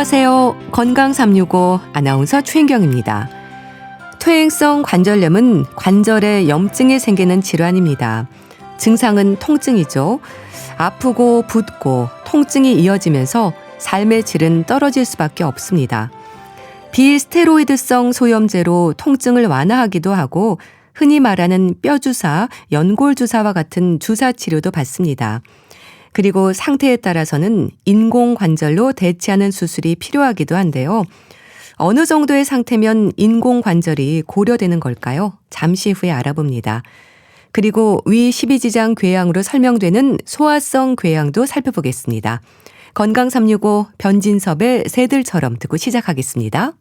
안녕하세요. 건강 365 아나운서 최인경입니다. 퇴행성 관절염은 관절에 염증이 생기는 질환입니다. 증상은 통증이죠. 아프고 붓고 통증이 이어지면서 삶의 질은 떨어질 수밖에 없습니다. 비스테로이드성 소염제로 통증을 완화하기도 하고 흔히 말하는 뼈주사, 연골주사와 같은 주사 치료도 받습니다. 그리고 상태에 따라서는 인공관절로 대체하는 수술이 필요하기도 한데요. 어느 정도의 상태면 인공관절이 고려되는 걸까요? 잠시 후에 알아봅니다. 그리고 위 12지장 궤양으로 설명되는 소화성 궤양도 살펴보겠습니다. 건강 365 변진섭의 새들처럼 듣고 시작하겠습니다.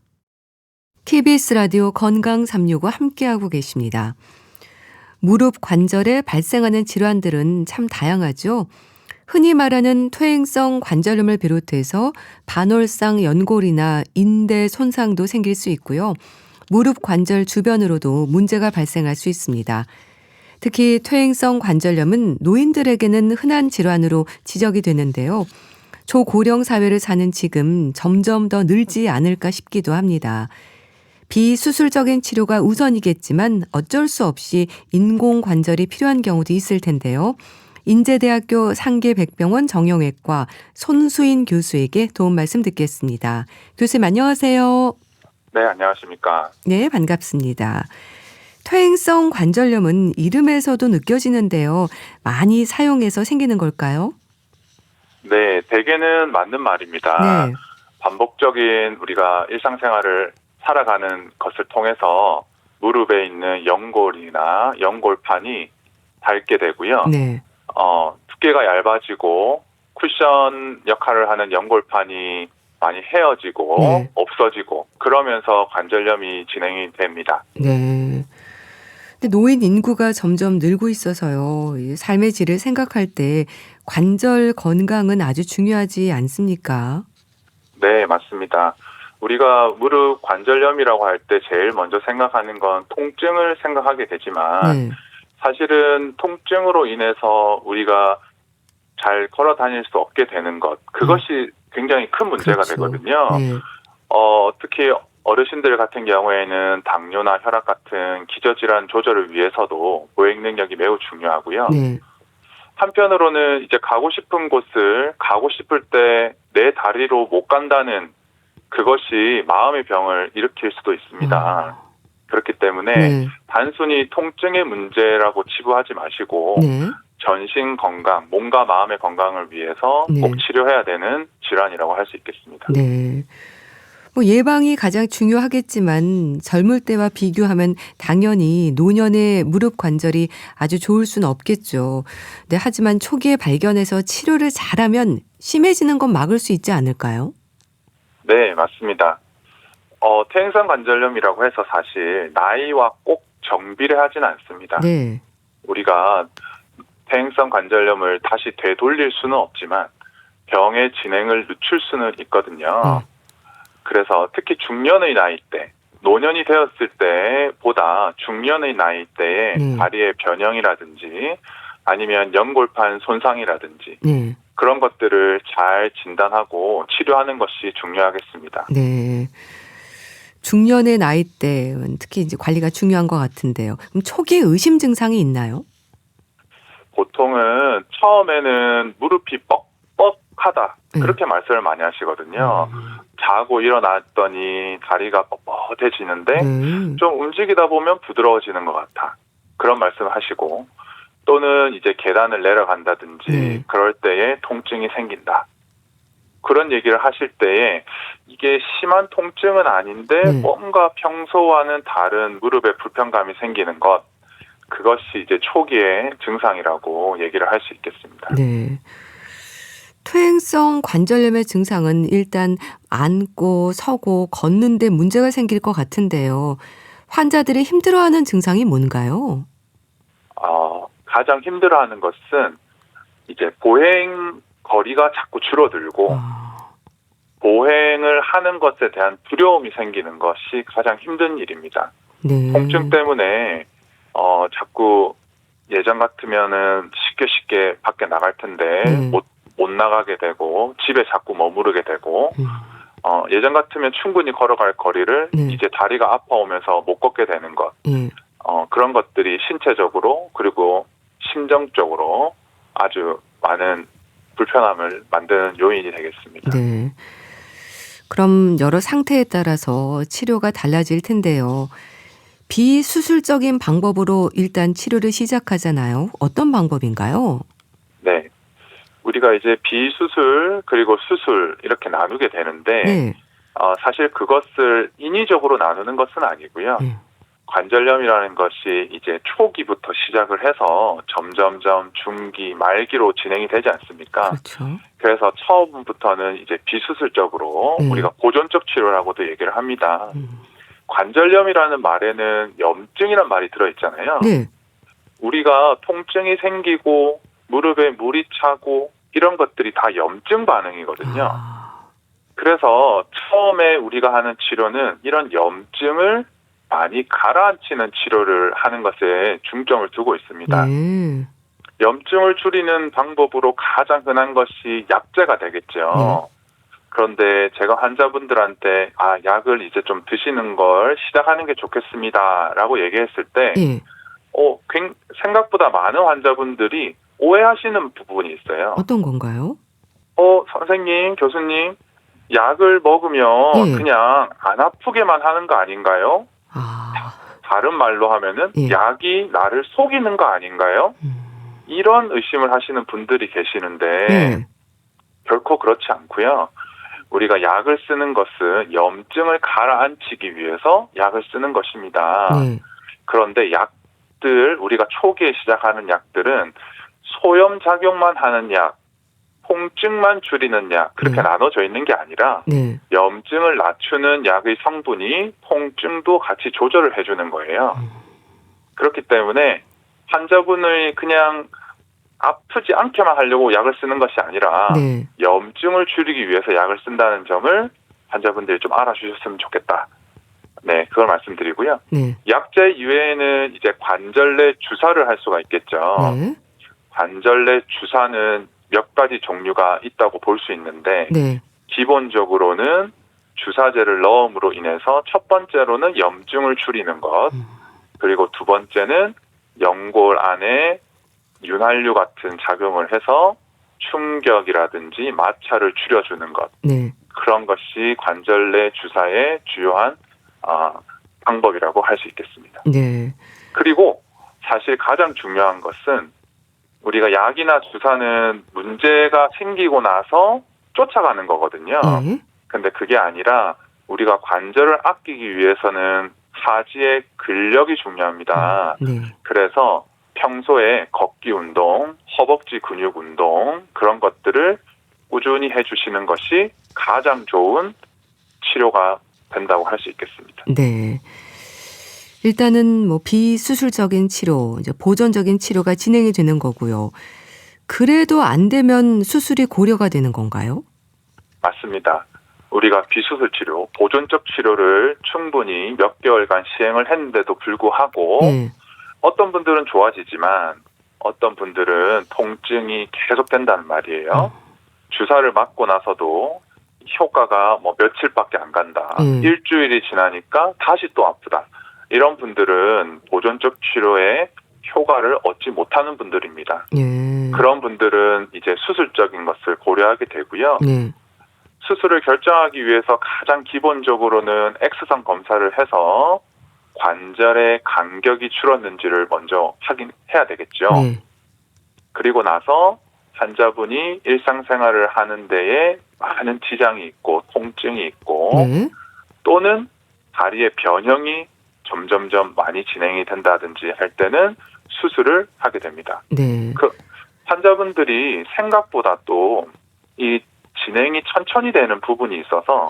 KBS 라디오 건강 365 함께하고 계십니다. 무릎 관절에 발생하는 질환들은 참 다양하죠. 흔히 말하는 퇴행성 관절염을 비롯해서 반월상 연골이나 인대 손상도 생길 수 있고요. 무릎 관절 주변으로도 문제가 발생할 수 있습니다. 특히 퇴행성 관절염은 노인들에게는 흔한 질환으로 지적이 되는데요. 초고령 사회를 사는 지금 점점 더 늘지 않을까 싶기도 합니다. 비수술적인 치료가 우선이겠지만 어쩔 수 없이 인공관절이 필요한 경우도 있을 텐데요. 인제대학교 상계백병원 정형외과 손수인 교수에게 도움 말씀 듣겠습니다. 교수님 안녕하세요. 네, 안녕하십니까. 네, 반갑습니다. 퇴행성 관절염은 이름에서도 느껴지는데요. 많이 사용해서 생기는 걸까요? 네, 대개는 맞는 말입니다. 네. 반복적인 우리가 일상생활을 살아가는 것을 통해서 무릎에 있는 연골이나 연골판이 닳게 되고요. 네. 두께가 얇아지고 쿠션 역할을 하는 연골판이 많이 헤어지고 네. 없어지고 그러면서 관절염이 진행이 됩니다. 네. 근데 노인 인구가 점점 늘고 있어서요. 이 삶의 질을 생각할 때 관절 건강은 아주 중요하지 않습니까? 네, 맞습니다. 우리가 무릎 관절염이라고 할 때 제일 먼저 생각하는 건 통증을 생각하게 되지만 네. 사실은 통증으로 인해서 우리가 잘 걸어 다닐 수 없게 되는 것, 그것이 굉장히 큰 문제가 그렇죠. 되거든요. 네. 특히 어르신들 같은 경우에는 당뇨나 혈압 같은 기저질환 조절을 위해서도 보행 능력이 매우 중요하고요. 네. 한편으로는 이제 가고 싶은 곳을 가고 싶을 때 내 다리로 못 간다는 그것이 마음의 병을 일으킬 수도 있습니다. 그렇기 때문에 네. 단순히 통증의 문제라고 치부하지 마시고 네. 전신 건강, 몸과 마음의 건강을 위해서 네. 꼭 치료해야 되는 질환이라고 할 수 있겠습니다. 네. 뭐 예방이 가장 중요하겠지만 젊을 때와 비교하면 당연히 노년의 무릎 관절이 아주 좋을 수는 없겠죠. 네, 하지만 초기에 발견해서 치료를 잘하면 심해지는 건 막을 수 있지 않을까요? 네, 맞습니다. 퇴행성 관절염이라고 해서 사실 나이와 꼭 정비례하지는 않습니다. 네. 우리가 퇴행성 관절염을 다시 되돌릴 수는 없지만 병의 진행을 늦출 수는 있거든요. 네. 그래서 특히 중년의 나이 때, 노년이 되었을 때보다 중년의 나이 때에 네. 다리의 변형이라든지 아니면 연골판 손상이라든지 네. 그런 것들을 잘 진단하고 치료하는 것이 중요하겠습니다. 네. 중년의 나이 때 특히 이제 관리가 중요한 것 같은데요. 그럼 초기에 의심 증상이 있나요? 보통은 처음에는 무릎이 뻑뻑하다 그렇게 네. 말씀을 많이 하시거든요. 자고 일어났더니 다리가 뻣뻣해지는데 네. 좀 움직이다 보면 부드러워지는 것 같아. 그런 말씀을 하시고 또는 이제 계단을 내려간다든지 네. 그럴 때에 통증이 생긴다. 그런 얘기를 하실 때에 이게 심한 통증은 아닌데 네. 뭔가 평소와는 다른 무릎에 불편감이 생기는 것. 그것이 이제 초기의 증상이라고 얘기를 할 수 있겠습니다. 네. 퇴행성 관절염의 증상은 일단 앉고 서고 걷는 데 문제가 생길 것 같은데요. 환자들이 힘들어하는 증상이 뭔가요? 가장 힘들어하는 것은 이제 보행 거리가 자꾸 줄어들고 보행을 하는 것에 대한 두려움이 생기는 것이 가장 힘든 일입니다. 네. 통증 때문에 자꾸 예전 같으면은 쉽게 밖에 나갈 텐데 네. 못 나가게 되고 집에 자꾸 머무르게 되고 예전 같으면 충분히 걸어갈 거리를 네. 이제 다리가 아파오면서 못 걷게 되는 것. 예. 그런 것들이 신체적으로 그리고 심정적으로 아주 많은 불편함을 만드는 요인이 되겠습니다. 네. 그럼 여러 상태에 따라서 치료가 달라질 텐데요. 비수술적인 방법으로 일단 치료를 시작하잖아요. 어떤 방법인가요? 네. 우리가 이제 비수술 그리고 수술 이렇게 나누게 되는데 네. 사실 그것을 인위적으로 나누는 것은 아니고요. 네. 관절염이라는 것이 이제 초기부터 시작을 해서 점점점 중기, 말기로 진행이 되지 않습니까? 그렇죠. 그래서 처음부터는 이제 비수술적으로 네. 우리가 보존적 치료라고도 얘기를 합니다. 음. 관절염이라는 말에는 염증이란 말이 들어있잖아요. 네. 우리가 통증이 생기고 무릎에 물이 차고 이런 것들이 다 염증 반응이거든요. 아. 그래서 처음에 우리가 하는 치료는 이런 염증을 많이 가라앉히는 치료를 하는 것에 중점을 두고 있습니다. 네. 염증을 줄이는 방법으로 가장 흔한 것이 약제가 되겠죠. 네. 그런데 제가 환자분들한테 약을 이제 좀 드시는 걸 시작하는 게 좋겠습니다라고 얘기했을 때 예. 생각보다 많은 환자분들이 오해하시는 부분이 있어요. 어떤 건가요? 선생님, 교수님, 약을 먹으면 예. 그냥 안 아프게만 하는 거 아닌가요? 아. 다른 말로 하면은 예. 약이 나를 속이는 거 아닌가요? 이런 의심을 하시는 분들이 계시는데 예. 결코 그렇지 않고요. 우리가 약을 쓰는 것은 염증을 가라앉히기 위해서 약을 쓰는 것입니다. 네. 그런데 약들, 우리가 초기에 시작하는 약들은 소염 작용만 하는 약, 통증만 줄이는 약 그렇게 네. 나눠져 있는 게 아니라 네. 염증을 낮추는 약의 성분이 통증도 같이 조절을 해주는 거예요. 그렇기 때문에 환자분의 그냥 아프지 않게만 하려고 약을 쓰는 것이 아니라 네. 염증을 줄이기 위해서 약을 쓴다는 점을 환자분들이 좀 알아주셨으면 좋겠다. 네, 그걸 말씀드리고요. 네. 약제 이외에는 이제 관절내 주사를 할 수가 있겠죠. 네. 관절내 주사는 몇 가지 종류가 있다고 볼 수 있는데 네. 기본적으로는 주사제를 넣음으로 인해서 첫 번째로는 염증을 줄이는 것, 그리고 두 번째는 연골 안에 윤활유 같은 작용을 해서 충격이라든지 마찰을 줄여주는 것, 네. 그런 것이 관절내 주사의 주요한 방법이라고 할 수 있겠습니다. 네. 그리고 사실 가장 중요한 것은 우리가 약이나 주사는 문제가 생기고 나서 쫓아가는 거거든요. 예. 근데 그게 아니라 우리가 관절을 아끼기 위해서는 하지의 근력이 중요합니다. 네. 그래서 평소에 걷기 운동, 허벅지 근육 운동 그런 것들을 꾸준히 해주시는 것이 가장 좋은 치료가 된다고 할 수 있겠습니다. 네. 일단은 뭐 비수술적인 치료, 이제 보존적인 치료가 진행이 되는 거고요. 그래도 안 되면 수술이 고려가 되는 건가요? 맞습니다. 우리가 비수술 치료, 보존적 치료를 충분히 몇 개월간 시행을 했는데도 불구하고 네. 어떤 분들은 좋아지지만 어떤 분들은 통증이 계속된다는 말이에요. 주사를 맞고 나서도 효과가 뭐 며칠밖에 안 간다. 일주일이 지나니까 다시 또 아프다. 이런 분들은 보존적 치료에 효과를 얻지 못하는 분들입니다. 예. 그런 분들은 이제 수술적인 것을 고려하게 되고요. 네. 수술을 결정하기 위해서 가장 기본적으로는 X선 검사를 해서 관절의 간격이 줄었는지를 먼저 확인해야 되겠죠. 네. 그리고 나서 환자분이 일상생활을 하는 데에 많은 지장이 있고 통증이 있고 네. 또는 다리의 변형이 점점점 많이 진행이 된다든지 할 때는 수술을 하게 됩니다. 네. 환자분들이 생각보다 또 이 진행이 천천히 되는 부분이 있어서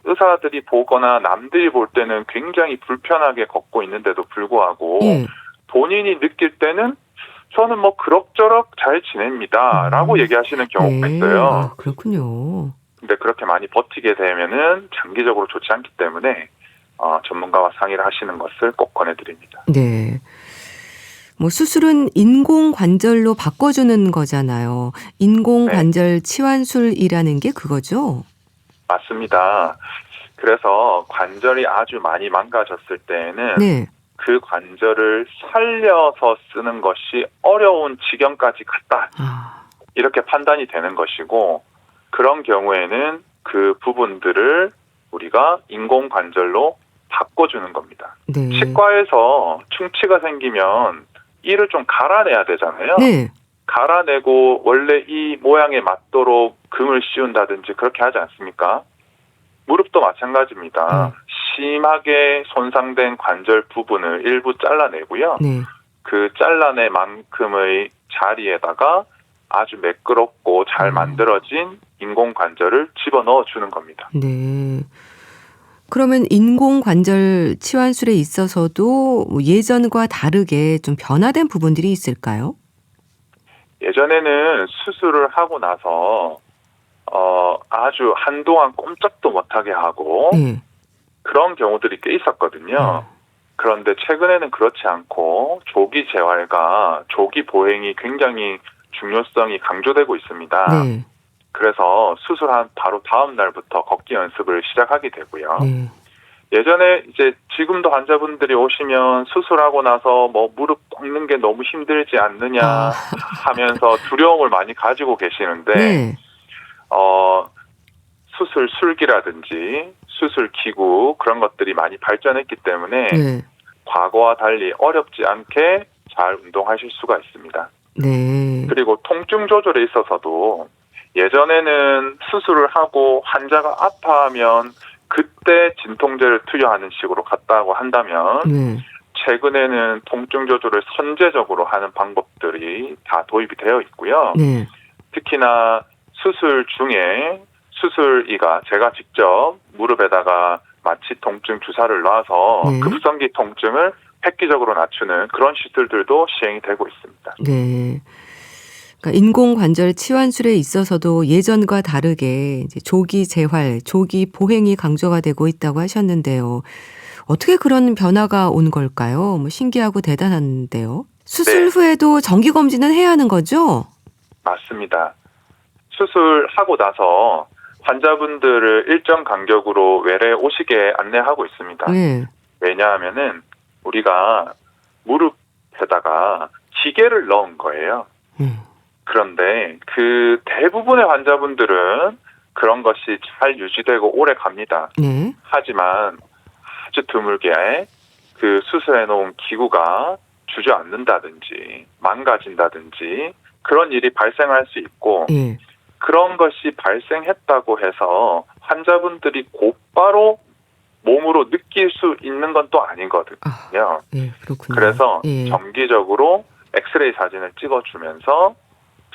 의사들이 보거나 남들이 볼 때는 굉장히 불편하게 걷고 있는데도 불구하고 예. 본인이 느낄 때는 저는 뭐 그럭저럭 잘 지냅니다 라고 얘기하시는 경우가 있어요. 그렇군요. 근데 그렇게 많이 버티게 되면은 장기적으로 좋지 않기 때문에 전문가와 상의를 하시는 것을 꼭 권해드립니다. 네. 뭐 수술은 인공관절로 바꿔주는 거잖아요. 인공관절 치환술이라는 게 그거죠? 맞습니다. 그래서 관절이 아주 많이 망가졌을 때에는 네. 그 관절을 살려서 쓰는 것이 어려운 지경까지 갔다. 아, 이렇게 판단이 되는 것이고, 그런 경우에는 그 부분들을 우리가 인공관절로 바꿔주는 겁니다. 네. 치과에서 충치가 생기면 이를 좀 갈아내야 되잖아요. 네. 갈아내고 원래 이 모양에 맞도록 금을 씌운다든지 그렇게 하지 않습니까? 무릎도 마찬가지입니다. 심하게 손상된 관절 부분을 일부 잘라내고요. 네. 그 잘라낸 만큼의 자리에다가 아주 매끄럽고 잘 만들어진 인공관절을 집어넣어 주는 겁니다. 네. 그러면 인공관절 치환술에 있어서도 뭐 예전과 다르게 좀 변화된 부분들이 있을까요? 예전에는 수술을 하고 나서 아주 한동안 꼼짝도 못하게 하고 네. 그런 경우들이 꽤 있었거든요. 그런데 최근에는 그렇지 않고 조기 재활과 조기 보행이 굉장히 중요성이 강조되고 있습니다. 네. 그래서 수술한 바로 다음 날부터 걷기 연습을 시작하게 되고요. 네. 예전에 이제 지금도 환자분들이 오시면 수술하고 나서 뭐 무릎 꺾는 게 너무 힘들지 않느냐 하면서 두려움을 많이 가지고 계시는데 네. 수술 술기라든지 수술 기구 그런 것들이 많이 발전했기 때문에 네. 과거와 달리 어렵지 않게 잘 운동하실 수가 있습니다. 네. 그리고 통증 조절에 있어서도 예전에는 수술을 하고 환자가 아파하면 그때 진통제를 투여하는 식으로 갔다고 한다면 네. 최근에는 통증 조절을 선제적으로 하는 방법들이 다 도입이 되어 있고요. 네. 특히나 수술 중에 수술이가 제가 직접 무릎에다가 마취 통증 주사를 놔서 네. 급성기 통증을 획기적으로 낮추는 그런 시술들도 시행이 되고 있습니다. 네. 그러니까 인공관절 치환술에 있어서도 예전과 다르게 이제 조기 재활, 조기 보행이 강조가 되고 있다고 하셨는데요. 어떻게 그런 변화가 온 걸까요? 뭐 신기하고 대단한데요. 수술 네. 후에도 정기 검진은 해야 하는 거죠? 맞습니다. 수술하고 나서 환자분들을 일정 간격으로 외래 오시게 안내하고 있습니다. 네. 왜냐하면은 우리가 무릎에다가 기계를 넣은 거예요. 그런데 그 대부분의 환자분들은 그런 것이 잘 유지되고 오래 갑니다. 네. 하지만 아주 드물게 그 수술해 놓은 기구가 주저앉는다든지 망가진다든지 그런 일이 발생할 수 있고 예. 그런 것이 발생했다고 해서 환자분들이 곧바로 몸으로 느낄 수 있는 건 또 아니거든요. 예, 그렇군요. 그래서 예. 정기적으로 엑스레이 사진을 찍어주면서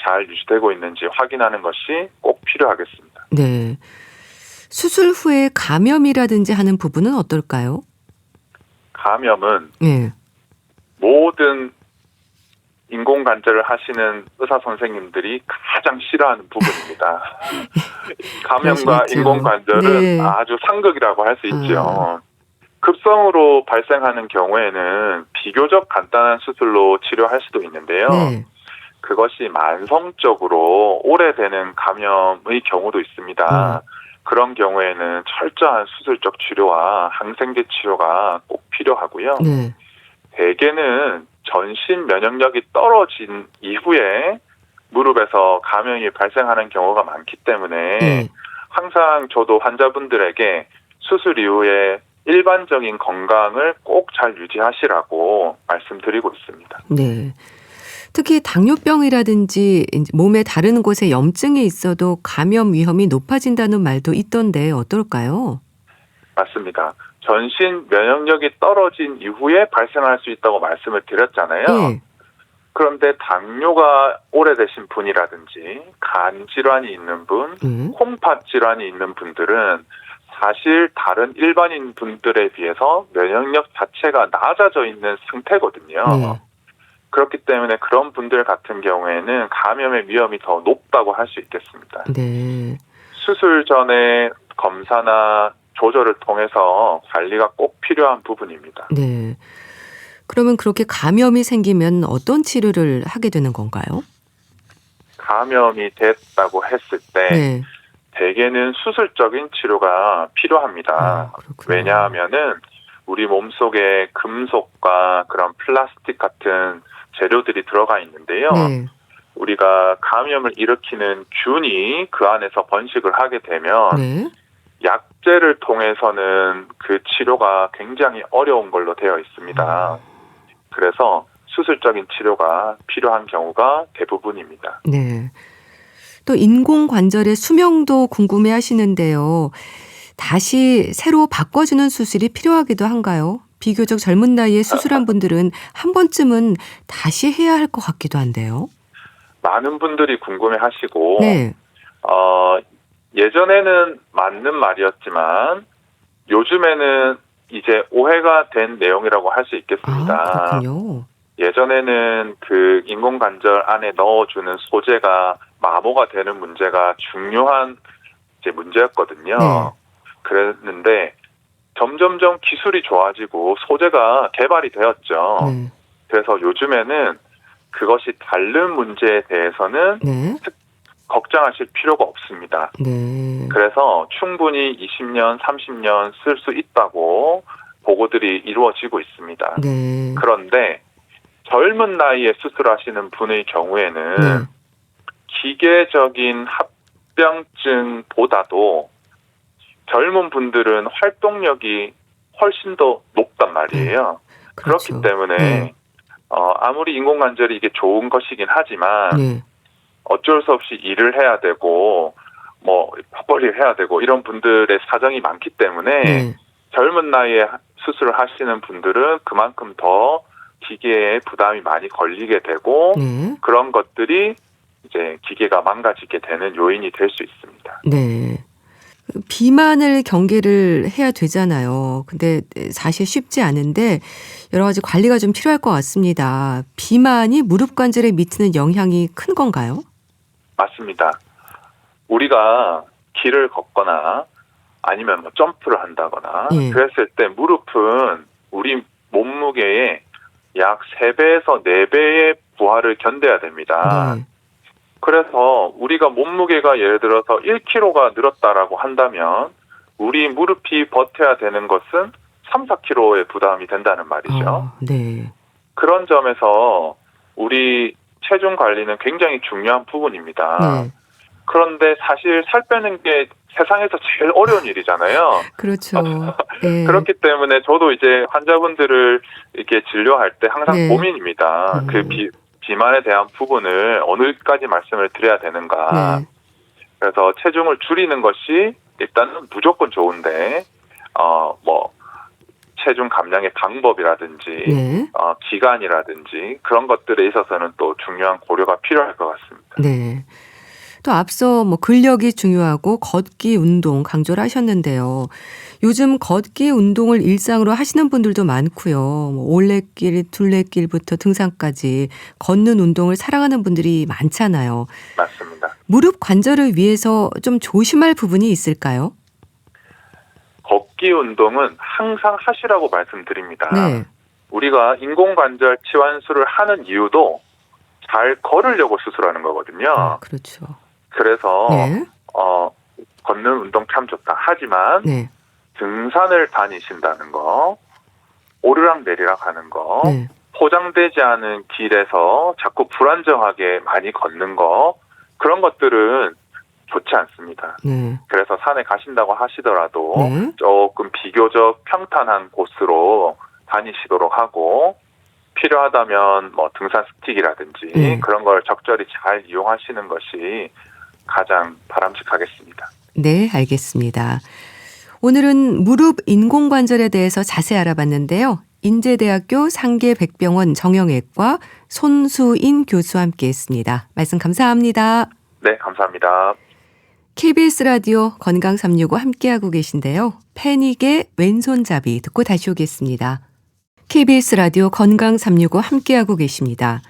잘 유지되고 있는지 확인하는 것이 꼭 필요하겠습니다. 네. 수술 후에 감염이라든지 하는 부분은 어떨까요? 감염은 예. 모든 인공관절을 하시는 의사 선생님들이 가장 싫어하는 부분입니다. 감염과 그럴 수 있죠. 인공관절은 네. 아주 상극이라고 할 수 있죠. 급성으로 발생하는 경우에는 비교적 간단한 수술로 치료할 수도 있는데요. 네. 그것이 만성적으로 오래되는 감염의 경우도 있습니다. 그런 경우에는 철저한 수술적 치료와 항생제 치료가 꼭 필요하고요. 네. 대개는 전신 면역력이 떨어진 이후에 무릎에서 감염이 발생하는 경우가 많기 때문에 네. 항상 저도 환자분들에게 수술 이후에 일반적인 건강을 꼭 잘 유지하시라고 말씀드리고 있습니다. 네. 특히 당뇨병이라든지 이제 몸의 다른 곳에 염증이 있어도 감염 위험이 높아진다는 말도 있던데 어떨까요? 맞습니다. 전신 면역력이 떨어진 이후에 발생할 수 있다고 말씀을 드렸잖아요. 예. 그런데 당뇨가 오래되신 분이라든지 간 질환이 있는 분, 콩팥 질환이 있는 분들은 사실 다른 일반인 분들에 비해서 면역력 자체가 낮아져 있는 상태거든요. 네. 그렇기 때문에 그런 분들 같은 경우에는 감염의 위험이 더 높다고 할 수 있겠습니다. 네. 수술 전에 검사나 조절을 통해서 관리가 꼭 필요한 부분입니다. 네. 그러면 그렇게 감염이 생기면 어떤 치료를 하게 되는 건가요? 감염이 됐다고 했을 때 네. 대개는 수술적인 치료가 필요합니다. 그렇군요. 왜냐하면은 우리 몸속에 금속과 그런 플라스틱 같은 재료들이 들어가 있는데요. 네. 우리가 감염을 일으키는 균이 그 안에서 번식을 하게 되면 네. 약제를 통해서는 그 치료가 굉장히 어려운 걸로 되어 있습니다. 그래서 수술적인 치료가 필요한 경우가 대부분입니다. 네. 또 인공관절의 수명도 궁금해 하시는데요. 다시 새로 바꿔주는 수술이 필요하기도 한가요? 비교적 젊은 나이에 수술한 분들은 한 번쯤은 다시 해야 할 것 같기도 한데요. 많은 분들이 궁금해 하시고, 네. 예전에는 맞는 말이었지만, 요즘에는 이제 오해가 된 내용이라고 할 수 있겠습니다. 그렇군요. 예전에는 그 인공관절 안에 넣어주는 소재가 마모가 되는 문제가 중요한 이제 문제였거든요. 네. 그랬는데 점점점 기술이 좋아지고 소재가 개발이 되었죠. 네. 그래서 요즘에는 그것이 다른 문제에 대해서는 네. 걱정하실 필요가 없습니다. 네. 그래서 충분히 20년, 30년 쓸 수 있다고 보고들이 이루어지고 있습니다. 네. 그런데 젊은 나이에 수술하시는 분의 경우에는 네. 기계적인 합병증보다도 젊은 분들은 활동력이 훨씬 더 높단 말이에요. 그렇죠. 그렇기 때문에 네. 아무리 인공관절이 이게 좋은 것이긴 하지만 네. 어쩔 수 없이 일을 해야 되고 뭐 밥벌이를 해야 되고 이런 분들의 사정이 많기 때문에 네. 젊은 나이에 수술을 하시는 분들은 그만큼 더 기계에 부담이 많이 걸리게 되고 네. 그런 것들이 이제 기계가 망가지게 되는 요인이 될 수 있습니다. 네. 비만을 경계를 해야 되잖아요. 근데 사실 쉽지 않은데 여러 가지 관리가 좀 필요할 것 같습니다. 비만이 무릎 관절에 미치는 영향이 큰 건가요? 맞습니다. 우리가 길을 걷거나 아니면 뭐 점프를 한다거나 예. 그랬을 때 무릎은 우리 몸무게의 약 3배에서 4배의 부하를 견뎌야 됩니다. 네. 그래서 우리가 몸무게가 예를 들어서 1kg가 늘었다라고 한다면 우리 무릎이 버텨야 되는 것은 3, 4kg의 부담이 된다는 말이죠. 네. 그런 점에서 우리 체중 관리는 굉장히 중요한 부분입니다. 네. 그런데 사실 살 빼는 게 세상에서 제일 어려운 일이잖아요. 그렇죠. 네. 그렇기 때문에 저도 이제 환자분들을 이렇게 진료할 때 항상 네. 고민입니다. 그 비만에 대한 부분을 어느까지 말씀을 드려야 되는가. 네. 그래서 체중을 줄이는 것이 일단은 무조건 좋은데, 뭐, 체중 감량의 방법이라든지, 네. 기간이라든지 그런 것들에 있어서는 또 중요한 고려가 필요할 것 같습니다. 네. 또 앞서 뭐 근력이 중요하고 걷기 운동 강조를 하셨는데요. 요즘 걷기 운동을 일상으로 하시는 분들도 많고요. 뭐 올레길, 둘레길부터 등산까지 걷는 운동을 사랑하는 분들이 많잖아요. 맞습니다. 무릎 관절을 위해서 좀 조심할 부분이 있을까요? 걷기 운동은 항상 하시라고 말씀드립니다. 네. 우리가 인공관절 치환술을 하는 이유도 잘 걸으려고 수술하는 거거든요. 그렇죠. 그래서 네. 걷는 운동 참 좋다. 하지만 네. 등산을 다니신다는 거, 오르락 내리락 하는 거, 네. 포장되지 않은 길에서 자꾸 불안정하게 많이 걷는 거, 그런 것들은 좋지 않습니다. 네. 그래서 산에 가신다고 하시더라도 네. 조금 비교적 평탄한 곳으로 다니시도록 하고 필요하다면 뭐 등산 스틱이라든지 네. 그런 걸 적절히 잘 이용하시는 것이 가장 바람직하겠습니다. 네, 알겠습니다. 오늘은 무릎 인공관절에 대해서 자세히 알아봤는데요. 인제대학교 상계백병원 정형외과 손수인 교수와 함께했습니다. 말씀 감사합니다. 네, 감사합니다. KBS 라디오 건강 365 함께하고 계신데요. 패닉의 왼손잡이 듣고 다시 오겠습니다. KBS 라디오 건강 365 함께하고 계십니다.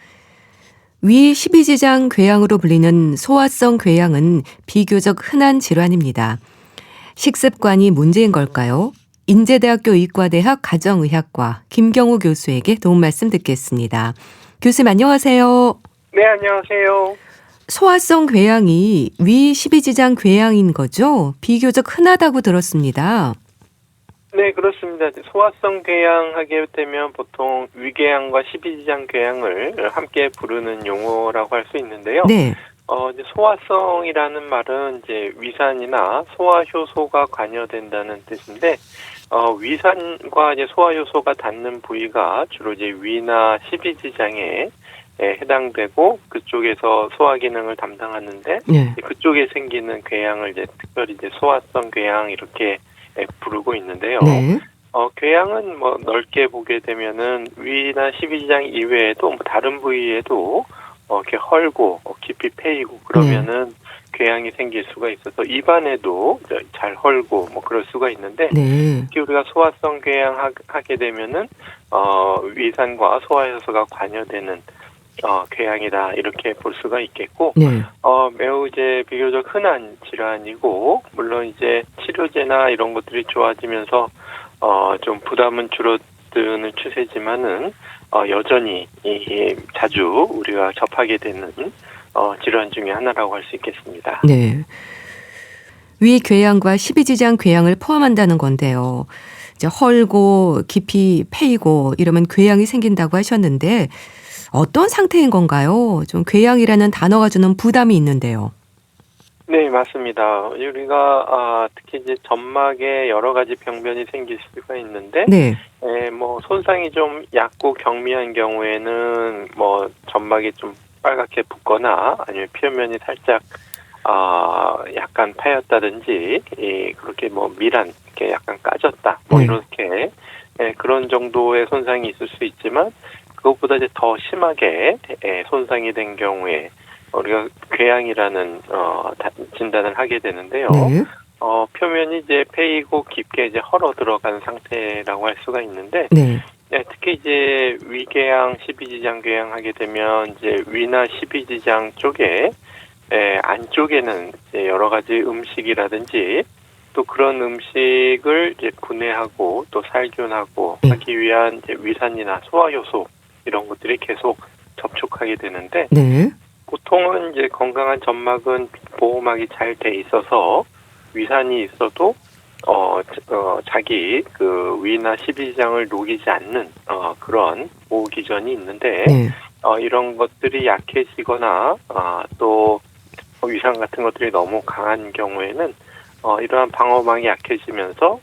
위 12지장 궤양으로 불리는 소화성 궤양은 비교적 흔한 질환입니다. 식습관이 문제인 걸까요? 인제대학교 의과대학 가정의학과 김경우 교수에게 도움 말씀 듣겠습니다. 교수님 안녕하세요. 네, 안녕하세요. 소화성 궤양이 위 12지장 궤양인 거죠? 비교적 흔하다고 들었습니다. 네, 그렇습니다. 소화성 궤양 하게 되면 보통 위궤양과 십이지장 궤양을 함께 부르는 용어라고 할 수 있는데요. 네. 이제 소화성이라는 말은 이제 위산이나 소화 효소가 관여된다는 뜻인데, 위산과 이제 소화 효소가 닿는 부위가 주로 이제 위나 십이지장에 해당되고 그쪽에서 소화 기능을 담당하는데, 네. 그쪽에 생기는 궤양을 이제 특별히 이제 소화성 궤양 이렇게 부르고 있는데요. 네. 궤양은 뭐 넓게 보게 되면은 위나 십이지장 이외에도 뭐 다른 부위에도 이렇게 헐고 깊이 패이고 그러면은 궤양이 생길 수가 있어서 입안에도 잘 헐고 뭐 그럴 수가 있는데, 네. 특히 우리가 소화성 궤양 하게 되면은 위산과 소화 효소가 관여되는 궤양이다 이렇게 볼 수가 있겠고, 네. 매우 이제 비교적 흔한 질환이고, 물론 이제 치료제나 이런 것들이 좋아지면서 좀 부담은 줄어드는 추세지만은 여전히 자주 우리가 접하게 되는 질환 중에 하나라고 할 수 있겠습니다. 네. 위 궤양과 십이지장 궤양을 포함한다는 건데요. 이제 헐고 깊이 패이고 이러면 궤양이 생긴다고 하셨는데 어떤 상태인 건가요? 좀 궤양이라는 단어가 주는 부담이 있는데요. 네, 맞습니다. 우리가 특히 이제 점막에 여러 가지 병변이 생길 수가 있는데, 네. 뭐 손상이 좀 얕고 경미한 경우에는 뭐 점막이 좀 빨갛게 붓거나 아니면 표면이 살짝 약간 파였다든지 그렇게 뭐 밀한 이렇게 약간 까졌다 뭐 네. 이렇게 그런 정도의 손상이 있을 수 있지만, 그것보다 이제 더 심하게 손상이 된 경우에 우리가 궤양이라는 진단을 하게 되는데요. 네. 표면이 이제 패이고 깊게 이제 헐어 들어간 상태라고 할 수가 있는데, 네. 특히 이제 위궤양, 십이지장 궤양 하게 되면 이제 위나 십이지장 쪽에 안쪽에는 이제 여러 가지 음식이라든지 또 그런 음식을 이제 분해하고 또 살균하고 하기 위한 이제 위산이나 소화 효소 이런 것들이 계속 접촉하게 되는데, 네. 보통은 이제 건강한 점막은 보호막이 잘 돼 있어서 위산이 있어도 자기 그 위나 십이지장을 녹이지 않는 그런 보호 기전이 있는데, 네. 이런 것들이 약해지거나 또 위산 같은 것들이 너무 강한 경우에는 이러한 방어막이 약해지면서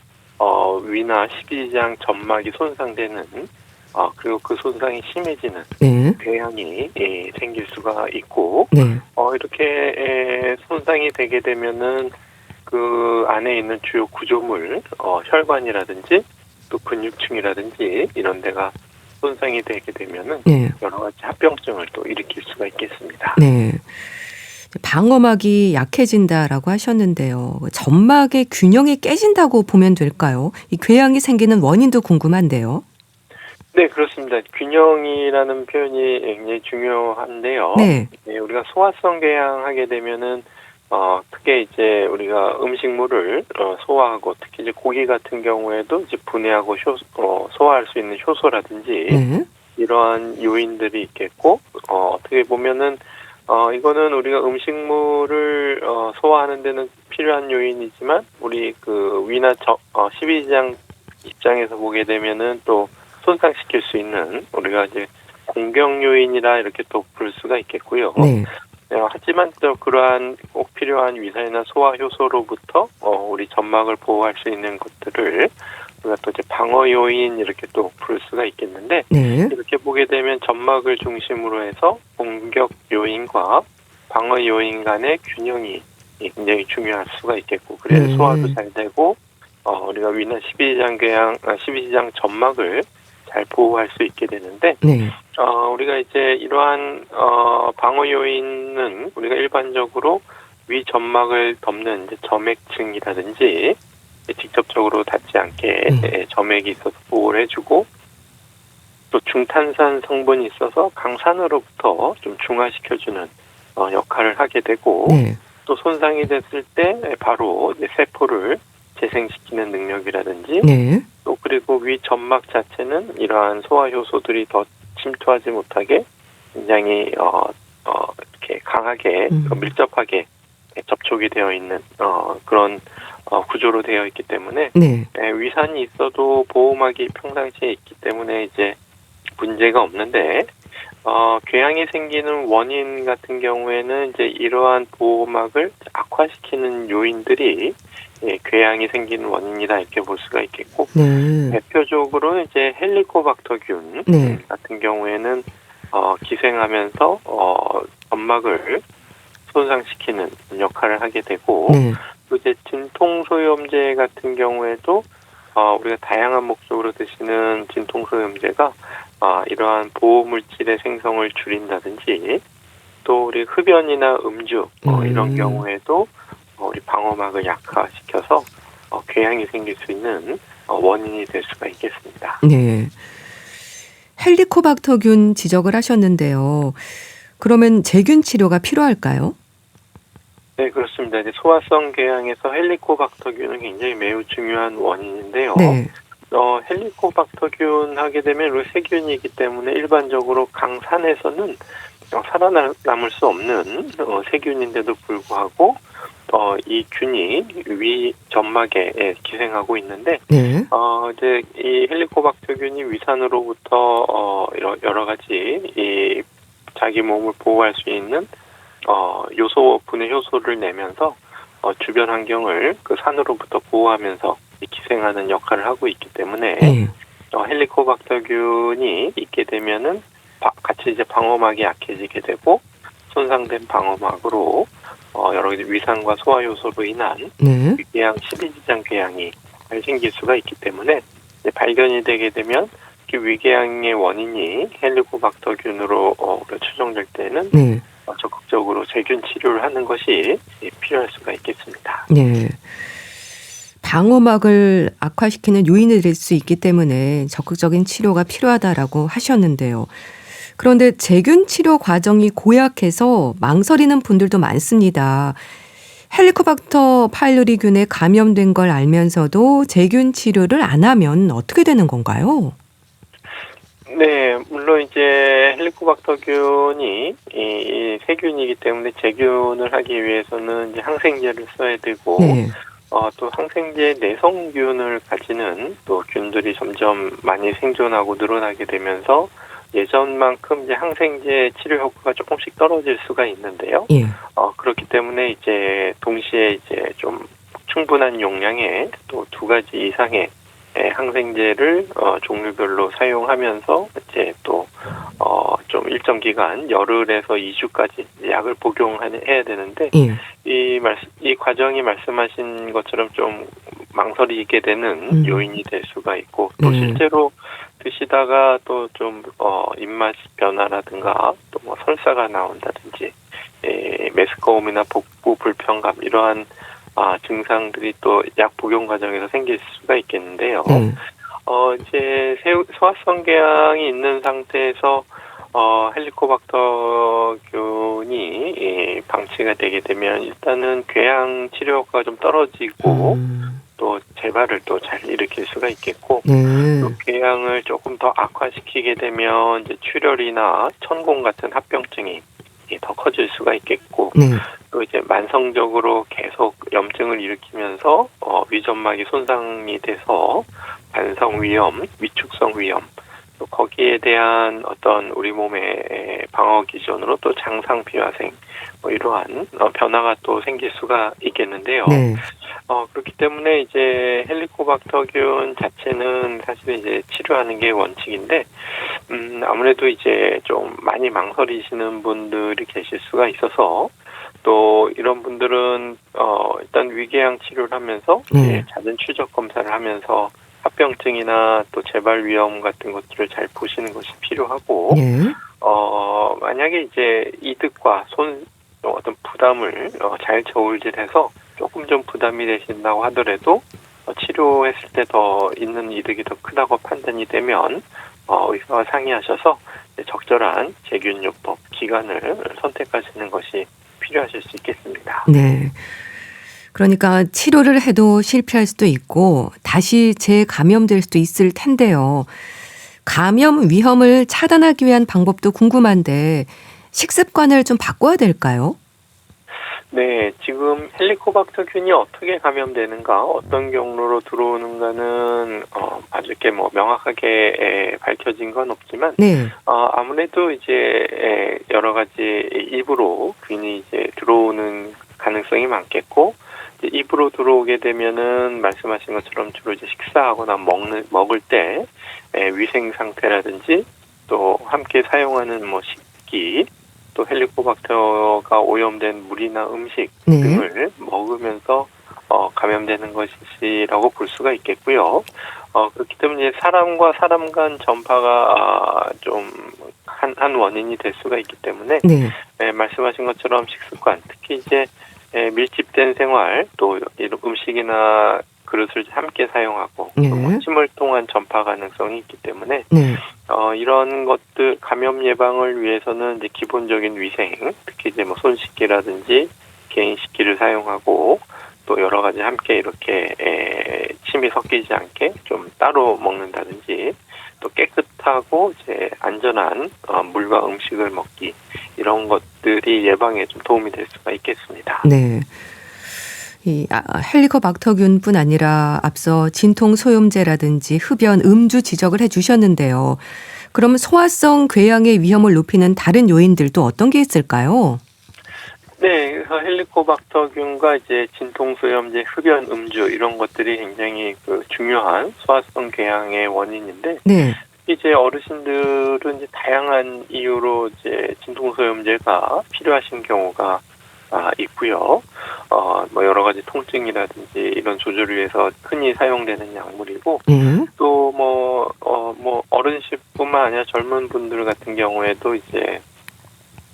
위나 십이지장 점막이 손상되는 그리고 그 손상이 심해지는 네. 궤양이 생길 수가 있고, 네. 이렇게 손상이 되게 되면은 그 안에 있는 주요 구조물, 혈관이라든지 또 근육층이라든지 이런 데가 손상이 되게 되면은 네. 여러 가지 합병증을 또 일으킬 수가 있겠습니다. 네. 방어막이 약해진다라고 하셨는데요. 점막의 균형이 깨진다고 보면 될까요? 이 궤양이 생기는 원인도 궁금한데요. 네, 그렇습니다. 균형이라는 표현이 굉장히 중요한데요. 네. 우리가 소화성 궤양 하게 되면은 크게 이제 우리가 음식물을 소화하고, 특히 이제 고기 같은 경우에도 이제 분해하고 소화할 수 있는 효소라든지 네. 이러한 요인들이 있겠고, 어떻게 보면은 이거는 우리가 음식물을 소화하는 데는 필요한 요인이지만, 우리 그 위나 십이지장 입장에서 보게 되면은 또 손상시킬 수 있는 우리가 이제 공경 요인이라 이렇게 또 부를 수가 있겠고요. 네. 하지만 또 그러한 꼭 필요한 위산이나 소화 효소로부터 우리 점막을 보호할 수 있는 것들을 우리가 또 이제 방어 요인 이렇게 또 부를 수가 있겠는데, 네. 이렇게 보게 되면 점막을 중심으로 해서 공격 요인과 방어 요인 간의 균형이 굉장히 중요할 수가 있겠고, 그래야 소화도 잘 되고 우리가 위나 십이지장 점막을 잘 보호할 수 있게 되는데, 네. 우리가 이제 이러한 방어 요인은 우리가 일반적으로 위 점막을 덮는 이제 점액층이라든지 직접적으로 닿지 않게 점액이 있어서 보호를 해주고, 또 중탄산 성분이 있어서 강산으로부터 좀 중화시켜주는 역할을 하게 되고, 네. 또 손상이 됐을 때 바로 이제 세포를 재생시키는 능력이라든지, 네. 또 그리고 위 점막 자체는 이러한 소화 효소들이 더 침투하지 못하게 굉장히 이렇게 강하게 밀접하게 접촉이 되어 있는 그런 구조로 되어 있기 때문에 네. 위산이 있어도 보호막이 평상시에 있기 때문에 이제 문제가 없는데 궤양이 생기는 원인 같은 경우에는 이제 이러한 보호막을 악화시키는 요인들이 궤양이 생기는 원인이다 이렇게 볼 수가 있겠고 네. 대표적으로 이제 헬리코박터균 네. 같은 경우에는 기생하면서 점막을 손상시키는 역할을 하게 되고 네. 또 이제 진통소염제 같은 경우에도 우리가 다양한 목적으로 드시는 진통소염제가 이러한 보호물질의 생성을 줄인다든지 또 우리 흡연이나 음주 이런 경우에도 우리 방어막을 약화시켜서 궤양이 생길 수 있는 원인이 될 수가 있겠습니다. 네. 헬리코박터균 지적을 하셨는데요. 그러면 제균 치료가 필요할까요? 네, 그렇습니다. 이제 소화성 궤양에서 헬리코박터균은 굉장히 매우 중요한 원인인데요. 네. 헬리코박터균 하게 되면 우리 세균이기 때문에 일반적으로 강산에서는 살아남을 수 없는 세균인데도 불구하고 이 균이 위 점막에 기생하고 있는데 네. 이제 이 헬리코박터균이 위산으로부터 여러 가지 이 자기 몸을 보호할 수 있는 요소 분해 효소를 내면서 주변 환경을 그 산으로부터 보호하면서 기생하는 역할을 하고 있기 때문에 네. 헬리코박터균이 있게 되면은 같이 이제 방어막이 약해지게 되고 손상된 방어막으로 여러 가지 위산과 소화 요소로 인한 네. 위궤양, 십이지장 궤양이 생길 수가 있기 때문에 이제 발견이 되게 되면 그 위궤양의 원인이 헬리코박터균으로 추정될 때는 네. 적극적으로 제균 치료를 하는 것이 필요할 수가 있겠습니다. 네. 방어막을 악화시키는 요인이 될 수 있기 때문에 적극적인 치료가 필요하다라고 하셨는데요. 그런데 제균 치료 과정이 고약해서 망설이는 분들도 많습니다. 헬리코박터 파일로리균에 감염된 걸 알면서도 제균 치료를 안 하면 어떻게 되는 건가요? 네, 물론 이제 헬리코박터균이 이 세균이기 때문에 제균을 하기 위해서는 이제 항생제를 써야 되고 네. 또 항생제 내성균을 가지는 또 균들이 점점 많이 생존하고 늘어나게 되면서 예전만큼 이제 항생제 치료 효과가 조금씩 떨어질 수가 있는데요. 예. 그렇기 때문에 이제 동시에 이제 좀 충분한 용량의 또 2가지 이상의 항생제를 종류별로 사용하면서 이제 또 좀 일정 기간 열흘에서 2주까지 약을 복용해야 되는데 예. 이 과정이 말씀하신 것처럼 좀 망설이게 되는 요인이 될 수가 있고 또 실제로 드시다가 또 좀 입맛 변화라든가 또 뭐 설사가 나온다든지 메스꺼움이나 복부 불편감 이러한 증상들이 또 약 복용 과정에서 생길 수가 있겠는데요. 이제 소화성 궤양이 있는 상태에서 헬리코박터균이 방치가 되게 되면 일단은 궤양 치료 효과가 좀 떨어지고 또 재발을 또 잘 일으킬 수가 있겠고 또 궤양을 조금 더 악화시키게 되면 이제 출혈이나 천공 같은 합병증이 더 커질 수가 있겠고 또 이제 만성적으로 계속 염증을 일으키면서 위점막이 손상이 돼서 반성 위염, 위축성 위염 또 거기에 대한 어떤 우리 몸의 방어 기전으로 또 장상 비화생 이러한 변화가 또 생길 수가 있겠는데요. 그렇기 때문에 이제 헬리코박터균 자체는 사실 이제 치료하는 게 원칙인데 아무래도 이제 좀 많이 망설이시는 분들이 계실 수가 있어서 또 이런 분들은 일단 위궤양 치료를 하면서 잦은 추적 검사를 하면서 합병증이나 또 재발 위험 같은 것들을 잘 보시는 것이 필요하고 만약에 이제 이득과 어떤 부담을 잘 저울질해서 조금 좀 부담이 되신다고 하더라도 치료했을 때 더 있는 이득이 더 크다고 판단이 되면 의사와 상의하셔서 적절한 제균요법 기간을 선택하시는 것이 필요하실 수 있겠습니다. 네. 그러니까 치료를 해도 실패할 수도 있고 다시 재감염될 수도 있을 텐데요. 감염 위험을 차단하기 위한 방법도 궁금한데 식습관을 좀 바꿔야 될까요? 네, 지금 헬리코박터균이 어떻게 감염되는가, 어떤 경로로 들어오는가는 아주 이렇게 뭐 명확하게 밝혀진 건 없지만, 네. 아무래도 이제 여러 가지 입으로 균이 이제 들어오는 가능성이 많겠고, 이제 입으로 들어오게 되면은 말씀하신 것처럼 주로 이제 식사하거나 먹을 때 위생 상태라든지 또 함께 사용하는 뭐 식기, 또 헬리코박터가 오염된 물이나 음식 네. 등을 먹으면서 감염되는 것이라고 볼 수가 있겠고요. 그렇기 때문에 사람과 사람 간 전파가 좀 한 원인이 될 수가 있기 때문에 네. 말씀하신 것처럼 식습관, 특히 이제 밀집된 생활, 또 이런 음식이나 그릇을 함께 사용하고 네. 또 침을 통한 전파 가능성이 있기 때문에 네. 이런 것들 감염 예방을 위해서는 이제 기본적인 위생, 특히 이제 뭐 손 씻기라든지 개인 식기를 사용하고 또 여러 가지 함께 이렇게 침이 섞이지 않게 좀 따로 먹는다든지 또 깨끗하고 이제 안전한 물과 음식을 먹기, 이런 것들이 예방에 좀 도움이 될 수가 있겠습니다. 네. 이 헬리코박터균뿐 아니라 앞서 진통 소염제라든지 흡연, 음주 지적을 해주셨는데요. 그럼 소화성 궤양의 위험을 높이는 다른 요인들도 어떤 게 있을까요? 네, 그래서 헬리코박터균과 이제 진통소염제, 흡연, 음주 이런 것들이 굉장히 중요한 소화성 궤양의 원인인데, 네. 이제 어르신들은 이제 다양한 이유로 이제 진통소염제가 필요하신 경우가 있고요. 뭐 여러 가지 통증이라든지 이런 조절을 위해서 흔히 사용되는 약물이고, 네. 또 뭐 어르신뿐만 아니라 젊은 분들 같은 경우에도 이제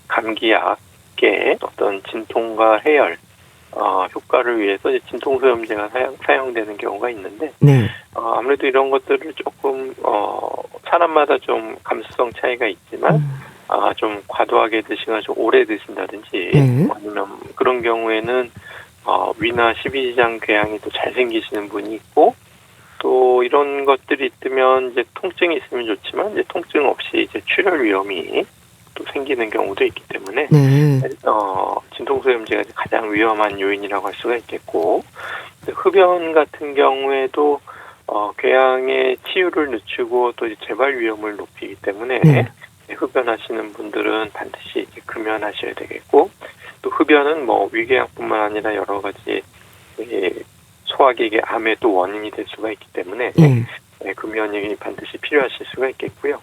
감기약의 어떤 진통과 해열 효과를 위해서 이제 진통소염제가 사용되는 경우가 있는데, 네. 아무래도 이런 것들을 조금 사람마다 좀 감수성 차이가 있지만 좀 과도하게 드시거나 좀 오래 드신다든지 네. 아니면 그런 경우에는 위나 십이지장 궤양이 또 잘 생기시는 분이 있고, 또 이런 것들이 있으면 이제 통증이 있으면 좋지만 이제 통증 없이 이제 출혈 위험이 또 생기는 경우도 있기 때문에 네. 진통소염제가 가장 위험한 요인이라고 할 수가 있겠고, 흡연 같은 경우에도 궤양의 치유를 늦추고 또 이제 재발 위험을 높이기 때문에 네. 흡연하시는 분들은 반드시 이제 금연하셔야 되겠고, 또 흡연은 뭐 위궤양뿐만 아니라 여러 가지 소화기계 암의 또 원인이 될 수가 있기 때문에 금연이 반드시 필요하실 수가 있겠고요.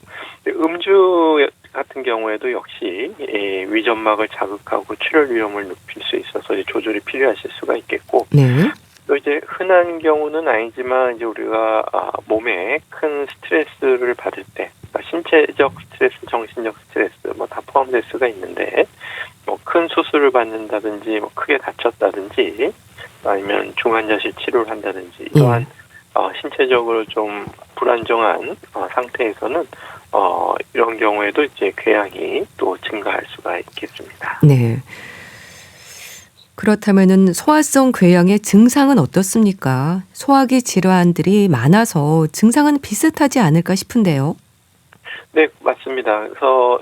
음주 같은 경우에도 역시 위점막을 자극하고 출혈 위험을 높일 수 있어서 조절이 필요하실 수가 있겠고, 네. 또 이제 흔한 경우는 아니지만 이제 우리가 몸에 큰 스트레스를 받을 때, 그러니까 신체적 스트레스, 정신적 스트레스 뭐 다 포함될 수가 있는데, 뭐 큰 수술을 받는다든지 뭐 크게 다쳤다든지 아니면 중환자실 치료를 한다든지 이러한 신체적으로 좀 불안정한 상태에서는 이런 경우에도 이제 궤양이 또 증가할 수가 있겠습니다. 네. 그렇다면은 소화성 궤양의 증상은 어떻습니까? 소화기 질환들이 많아서 증상은 비슷하지 않을까 싶은데요. 네, 맞습니다. 그래서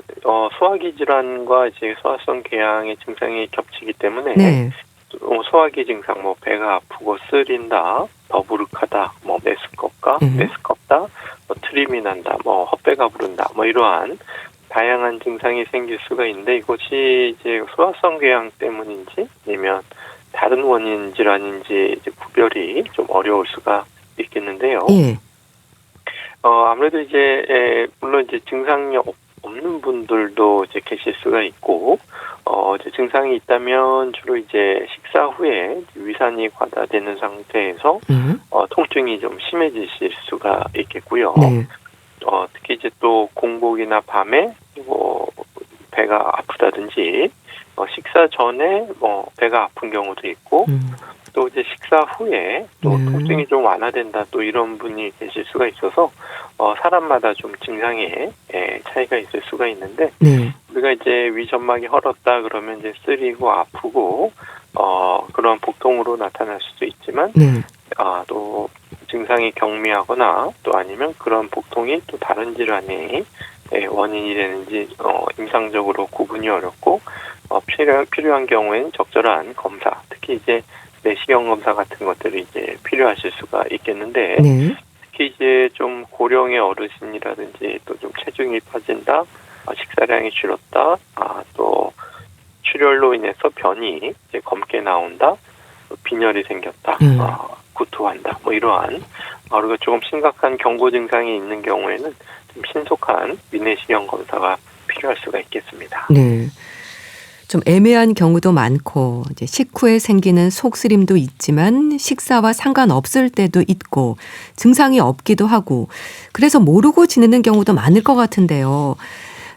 소화기 질환과 이제 소화성 궤양의 증상이 겹치기 때문에 네. 소화기 증상, 뭐 배가 아프고 쓰린다, 더부룩하다, 뭐 메스껍다, 뭐 트림이 난다, 뭐 헛배가 부른다, 뭐 이러한 다양한 증상이 생길 수가 있는데, 이것이 이제 소화성 궤양 때문인지 아니면 다른 원인 질환인지 이제 구별이 좀 어려울 수가 있겠는데요. 예. 아무래도 이제 물론 이제 증상이 없는 분들도 이제 계실 수가 있고, 이제 증상이 있다면 주로 이제 식사 후에 위산이 과다되는 상태에서 통증이 좀 심해지실 수가 있겠고요. 네. 특히 이제 또 공복이나 밤에 뭐 배가 아프다든지 식사 전에 뭐 배가 아픈 경우도 있고, 또 이제 식사 후에 또 통증이 좀 완화된다, 또 이런 분이 계실 수가 있어서 사람마다 좀 증상에 차이가 있을 수가 있는데, 네. 우리가 이제 위점막이 헐었다 그러면 이제 쓰리고 아프고 그런 복통으로 나타날 수도 있지만, 네. 또 증상이 경미하거나 또 아니면 그런 복통이 또 다른 질환에 원인이 되는지 임상적으로 구분이 어렵고 필요한 경우에는 적절한 검사, 특히 이제 내시경 검사 같은 것들이 이제 필요하실 수가 있겠는데 네. 특히 이제 좀 고령의 어르신이라든지 또 좀 체중이 빠진다, 식사량이 줄었다, 또 출혈로 인해서 변이 이제 검게 나온다, 또 빈혈이 생겼다, 구토한다, 뭐 이러한 우리가 조금 심각한 경고 증상이 있는 경우에는 좀 신속한 위내시경 검사가 필요할 수가 있겠습니다. 네. 좀 애매한 경우도 많고 이제 식후에 생기는 속쓰림도 있지만 식사와 상관없을 때도 있고 증상이 없기도 하고 그래서 모르고 지내는 경우도 많을 것 같은데요.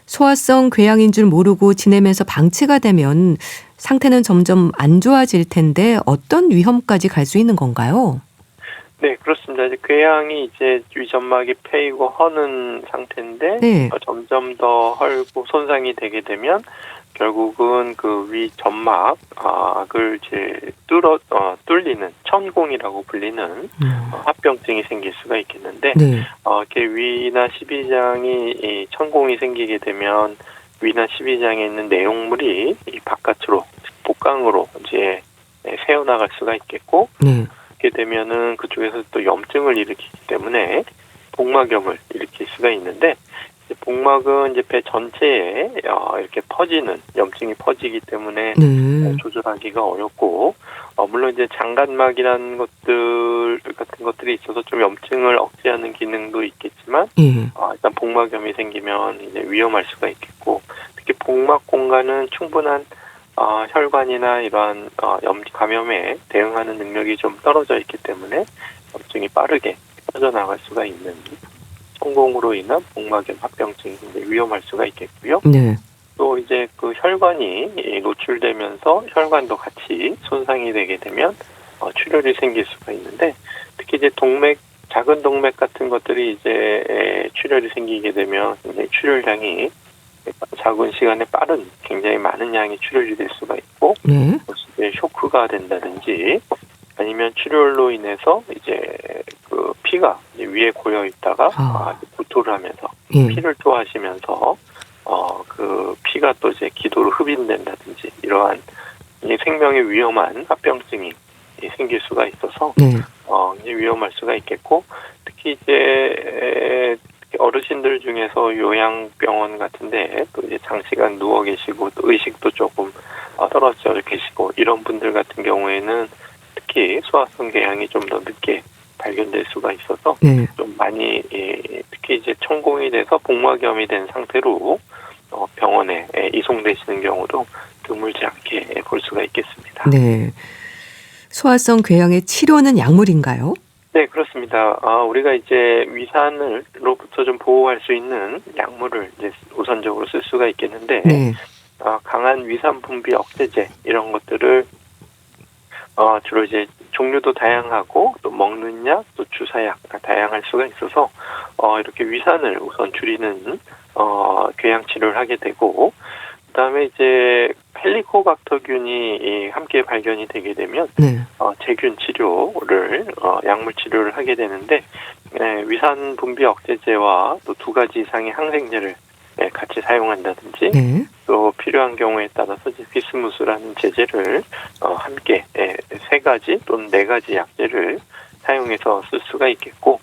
소화성 궤양인 줄 모르고 지내면서 방치가 되면 상태는 점점 안 좋아질 텐데 어떤 위험까지 갈 수 있는 건가요? 네, 그렇습니다. 이제 궤양이 이제 위점막이 패이고 허는 상태인데 네. 점점 더 헐고 손상이 되게 되면 결국은 그 위점막을 이제 뚫리는 천공이라고 불리는 합병증이 생길 수가 있겠는데 네. 이렇게 위나 십이장이 이 천공이 생기게 되면 위나 십이장에 있는 내용물이 이 바깥으로 복강으로 이제 새어나갈 수가 있겠고 네. 그렇게 되면은 그쪽에서 또 염증을 일으키기 때문에 복막염을 일으킬 수가 있는데 복막은 이제 배 전체에 이렇게 퍼지는 염증이 퍼지기 때문에 네. 조절하기가 어렵고 물론 이제 장간막이라는 것들 같은 것들이 있어서 좀 염증을 억제하는 기능도 있겠지만 예. 일단 복막염이 생기면 이제 위험할 수가 있겠고 특히 복막 공간은 충분한 혈관이나 이러한 감염에 대응하는 능력이 좀 떨어져 있기 때문에 염증이 빠르게 퍼져나갈 수가 있는 천공으로 인한 복막염 합병증이 위험할 수가 있겠고요. 네. 또 이제 그 혈관이 노출되면서 혈관도 같이 손상이 되게 되면 출혈이 생길 수가 있는데 특히 이제 작은 동맥 같은 것들이 이제 출혈이 생기게 되면 이제 출혈량이 작은 시간에 굉장히 많은 양의 출혈이 될 수가 있고 네. 이제 쇼크가 된다든지 아니면 출혈로 인해서 이제 그 피가 이제 위에 고여 있다가 구토를 하면서 예. 피를 토하시면서 그 피가 또 이제 기도로 흡인된다든지 이러한 생명에 위험한 합병증이 생길 수가 있어서 네. 이제 위험할 수가 있겠고 특히 이제 어르신들 중에서 요양병원 같은데 또 이제 장시간 누워 계시고 또 의식도 조금 떨어져 계시고 이런 분들 같은 경우에는 특히 소화성 궤양이 좀 더 늦게 발견될 수가 있어서 네. 좀 많이 특히 이제 천공이 돼서 복막염이 된 상태로 병원에 이송되시는 경우도 드물지 않게 볼 수가 있겠습니다. 네. 소화성 궤양의 치료는 약물인가요? 네, 그렇습니다. 우리가 이제 위산으로부터 좀 보호할 수 있는 약물을 이제 우선적으로 쓸 수가 있겠는데, 네. 강한 위산 분비 억제제 이런 것들을 주로 이제 종류도 다양하고 또 먹는 약, 또 주사약 다양할 수가 있어서 이렇게 위산을 우선 줄이는 궤양 치료를 하게 되고 그다음에 이제 헬리코박터균이 함께 발견이 되게 되면 네. 제균 치료를 약물 치료를 하게 되는데 위산 분비 억제제와 또 2가지 이상의 항생제를 같이 사용한다든지 네. 또 필요한 경우에 따라서 비스무스라는 제제를 함께 3가지 또는 4가지 약제를 사용해서 쓸 수가 있겠고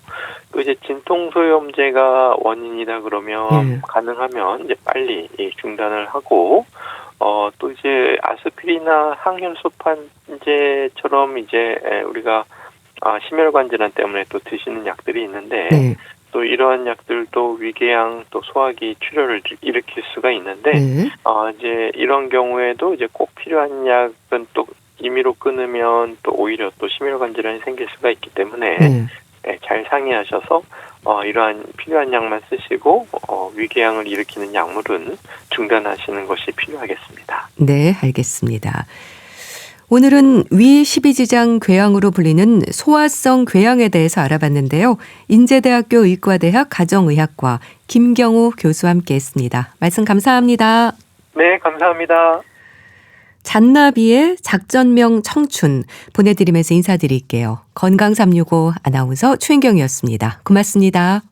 또 이제 진통소염제가 원인이다 그러면 가능하면 이제 빨리 중단을 하고 또 이제 아스피린이나 항혈소판제처럼 이제 우리가 심혈관 질환 때문에 또 드시는 약들이 있는데 네. 또 이러한 약들도 위궤양 또 소화기 출혈을 일으킬 수가 있는데 네. 이제 이런 경우에도 이제 꼭 필요한 약은 또 임의로 끊으면 또 오히려 또 심혈관 질환이 생길 수가 있기 때문에 잘 상의하셔서 이러한 필요한 약만 쓰시고 위궤양을 일으키는 약물은 중단하시는 것이 필요하겠습니다. 네, 알겠습니다. 오늘은 위 12지장 궤양으로 불리는 소화성 궤양에 대해서 알아봤는데요. 인제대학교 의과대학 가정의학과 김경호 교수와 함께했습니다. 말씀 감사합니다. 네, 감사합니다. 잔나비의 작전명 청춘 보내드리면서 인사드릴게요. 건강365 아나운서 최인경이었습니다. 고맙습니다.